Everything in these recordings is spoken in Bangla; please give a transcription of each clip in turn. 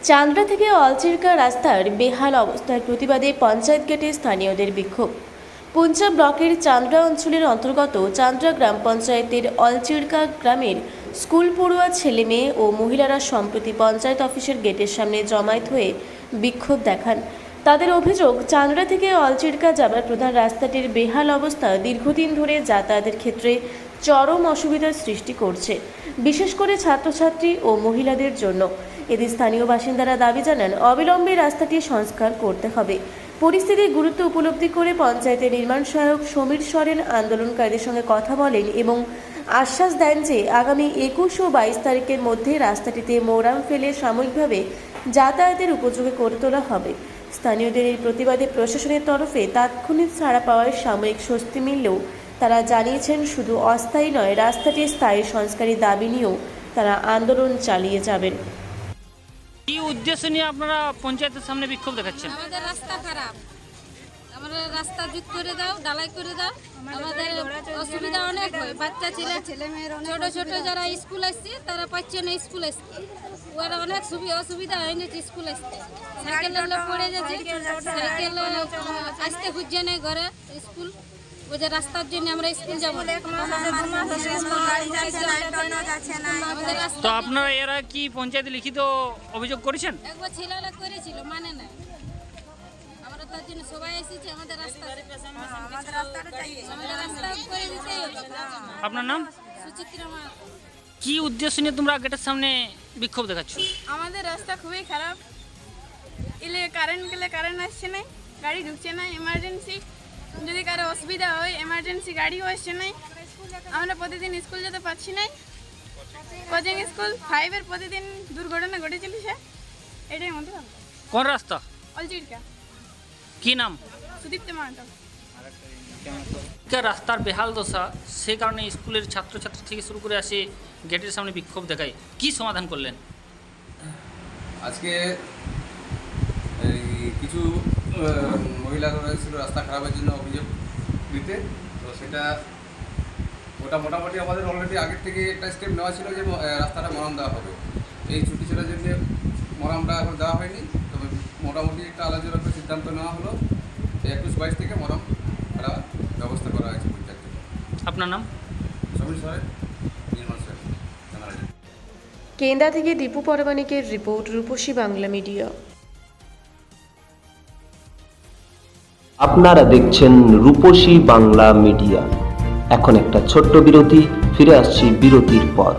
চান্দ্রা থেকে অলচিরকা রাস্তার বেহাল অবস্থার প্রতিবাদে পঞ্চায়েত গেটে স্থানীয়দের বিক্ষোভ। পুঞ্চা ব্লকের চান্দ্রা অঞ্চলের অন্তর্গত চান্দ্রা গ্রাম পঞ্চায়েতের অলচিরকা গ্রামের স্কুল পড়ুয়া ছেলে মেয়ে ও মহিলারা সম্প্রতি পঞ্চায়েত অফিসের গেটের সামনে জমায়েত হয়ে বিক্ষোভ দেখান। তাদের অভিযোগ, চান্দ্রা থেকে অলচিরকা যাবার প্রধান রাস্তাটির বেহাল অবস্থা দীর্ঘদিন ধরে যাতায়াতের ক্ষেত্রে চরম অসুবিধার সৃষ্টি করছে, বিশেষ করে ছাত্রছাত্রী ও মহিলাদের জন্য। এদিন স্থানীয় বাসিন্দারা দাবি জানান, অবিলম্বে রাস্তাটি সংস্কার করতে হবে। পরিস্থিতির গুরুত্ব উপলব্ধি করে পঞ্চায়েতের নির্মাণ সহায়ক সমীর সরেন আন্দোলনকারীদের সঙ্গে কথা বলেন এবং আশ্বাস দেন যে আগামী 21 ও 22 তারিখের মধ্যে রাস্তাটিতে মোরাম ফেলে সাময়িকভাবে যাতায়াতের উপযোগী করে তোলা হবে। স্থানীয়দের এই প্রতিবাদে প্রশাসনের তরফে তাৎক্ষণিক ছাড়া পাওয়ার সাময়িক স্বস্তি মিললেও তারা জানিয়েছেন, শুধু অস্থায়ী নয়, রাস্তাটির স্থায়ী সংস্কারের দাবি নিয়েও তারা আন্দোলন চালিয়ে যাবেন। কি উদ্দেশ্য নিয়ে আপনারা পঞ্চায়েতের সামনে বিক্ষোভ দেখাচ্ছেন? আমাদের রাস্তা খারাপ, আমরা রাস্তা জুত করে দাও, ঢালাই করে দাও। আমাদের অসুবিধা অনেক হয়, বাচ্চা ছেলে মেয়ের ছোট ছোট যারা স্কুল আসছে তারা পাচ্ছে না স্কুল আসতে, ওরা অনেক অসুবিধা হয়ে গেছে স্কুল আসতে। সাইকেল পড়ে যাচ্ছে, সাইকেল আসতে খুঁজছে না ঘরে স্কুল, ওই যে রাস্তার জন্য আমরা স্কুল যাবো। তো আপনারা এরা কি পঞ্চায়েতে লিখিত অভিযোগ করেছেন? একবার ছেলেরা করেছিল, মানে না, আমরা তার জন্য সবাই এসেছি। আমাদের রাস্তা করে দিতে। আপনার নাম? সুচিত্রা মা। কি উদ্দেশ্য নিয়ে তোমরা গেটের সামনে বিক্ষোভ দেখাচ্ছ? আমাদের রাস্তা খুবই খারাপ, কারেন্ট আসছে না, গাড়ি ঢুকছে না। এমার্জেন্সি যদি কারো অসুবিধা হয়, এমার্জেন্সি গাড়িও আসছে না। আমরা প্রতিদিন স্কুল যেতে পারছি না। কোচিং স্কুল 5-এর প্রতিদিন দুর্ঘটনা ঘটে চলেছে। এটাই মতো কোন রাস্তা? অলচিরকা। কি নাম? সুদীপ্ত মাহাতো। রাস্তার বেহাল দশা, সে কারণে স্কুলের ছাত্রছাত্রী থেকে শুরু করে আসে গেটের সামনে বিক্ষোভ দেখায়। কি সমাধান করলেন? আজকে কিছু মহিলারা ছিল রাস্তা খারাপের জন্য অভিযোগ দিতে, তো ওটা মোটামুটি আমাদের অলরেডি আগের থেকে একটা স্টেপ নেওয়া ছিল যে রাস্তাটা মরাম দেওয়া হবে। এই ছুটি ছেলের জন্য মরামটা এখন দেওয়া হয়নি, তবে মোটামুটি একটা আলোচনা করে সিদ্ধান্ত নেওয়া হলো 21-22 থেকে মরাম ফেলার ব্যবস্থা করা হয়েছে পঞ্চায়েত থেকে। আপনার নাম? সমীর সরেন, নির্মাণ সরেন। কেন্দ্রা থেকে দীপু পরমানিকের রিপোর্ট, রূপসী বাংলা মিডিয়া। আপনারা দেখছেন রূপসী বাংলা মিডিয়া। এখন একটা ছোট্ট বিরতি, ফিরে আসছি বিরতির পর।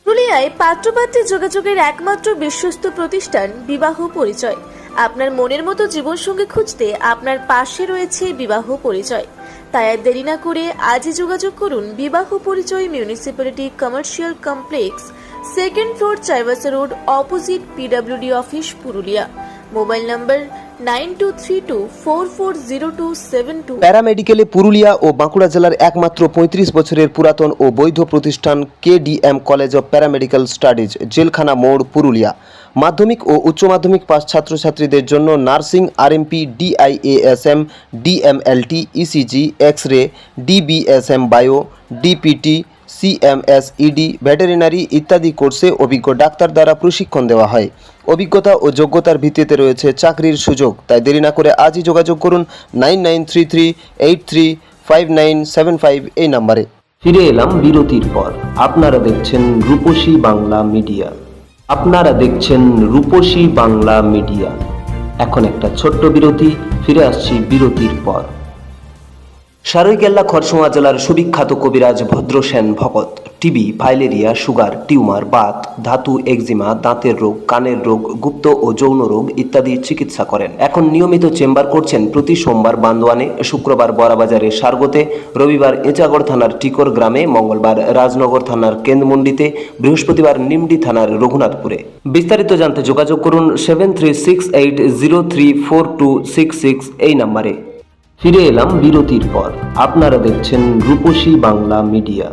পুরুলিয়ায় পাত্রপাত্রী যোগাযোগের একমাত্র বিশ্বস্ত প্রতিষ্ঠান বিবাহ পরিচয়। আপনার মনের মতো জীবনসঙ্গী খুঁজতে আপনার পাশে রয়েছে বিবাহ পরিচয়। তাই আর দেরি না করে আজই যোগাযোগ করুন বিবাহ পরিচয়, municipality commercial complex, 2nd floor, Chaibasa road, opposite PWD office, Purulia. Mobile number 9232440272। প্যারামেডিকেলে পুরুলিয়া ও বাঁকুড়া জেলার একমাত্র 35 বছরের পুরাতন ও বৈধ প্রতিষ্ঠান KDM college of paramedical studies, জেলখানা মোড়, পুরুলিয়া। মাধ্যমিক ও উচ্চ মাধ্যমিক পাস ছাত্রছাত্রীদের জন্য nursing, RMP, DIASM, DMLT, ECG, X-ray, DBSM bio, DPT, CMS, ED, veterinary ইত্যাদি কোর্সে অভিজ্ঞ ডাক্তার দ্বারা প্রশিক্ষণ দেওয়া হয়। অভিজ্ঞতা ও যোগ্যতার ভিত্তিতে রয়েছে চাকরির সুযোগ। তাই দেরি না করে আজই যোগাযোগ করুন 9933835975 এই নম্বরে। ফিরে এলাম বিরতির পর। আপনারা দেখছেন রূপসী বাংলা মিডিয়া। এখন একটা ছোট্ট বিরতি, ফিরে আসছি বিরতির পর। সারৈকেল্লা খরসোয়া জেলার সুবিখ্যাত কবিরাজ Bhadrasen Bhagat TB, filaria, sugar, tumour, Baat, ধাতু, এক্সিমা, দাঁতের রোগ, কানের রোগ, গুপ্ত ও যৌন রোগ ইত্যাদি চিকিৎসা করেন। এখন নিয়মিত চেম্বার করছেন প্রতি সোমবার বান্দোয়ানে, শুক্রবার বড়াবাজারে সারগোতে, রবিবার এঁচাগড় থানার টিকর গ্রামে, মঙ্গলবার রাজনগর থানার কেন্দ্রমন্ডিতে, বৃহস্পতিবার নিমডি থানার রঘুনাথপুরে। বিস্তারিত জানতে যোগাযোগ করুন 7368034266 এই নম্বরে। ফিরে এলাম বিরতির পর। আপনারা দেখছেন রূপসী বাংলা মিডিয়া।